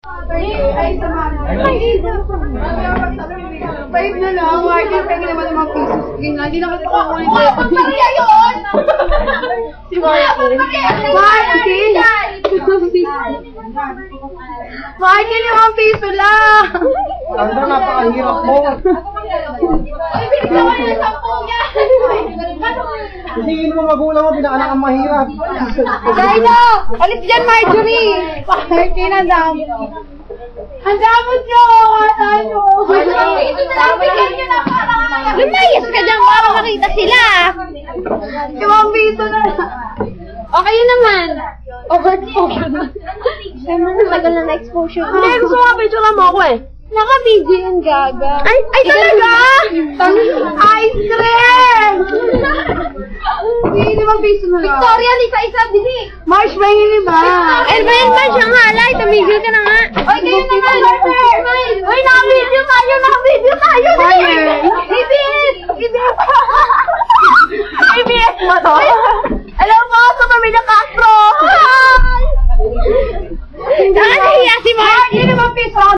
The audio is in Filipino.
Ay, Five na lang, Martin, pwede naman ng mga pesos. Hindi na kasi kukunin ko. Maria yun! Si Martin. Martin! Martin, yung mga piso lang! Sandra, napakahirap mo. Ay, binigyan ko na 10 yan! Isingin mo magulang mo, pinaanak ang mahirap. Dino! Alis dyan, Marjorie! Martin, ang dami. Ang damot nyo! Ano? Lumayas ka dyan para makita sila! Yung piso na lang. O kayo naman! Overexposure na. Tagal na na-exposure. Hindi, gusto mo picture mo ako eh. Naka-video yung gaga. Ay talaga? Ice cream! Hindi ba piso na lang? Victoria, isa-isa, dili! March, mahili ba? Elmayan ba siyang halay? Tumigil ka na nga. Oy, kayo na nga, Lorder! Oy, naka-video tayo! Naka-video tayo! IBS! IBS mo to? Alam mo, sa pamilya Castro! Hi! Nakahiya si Mark! Hindi naman piso.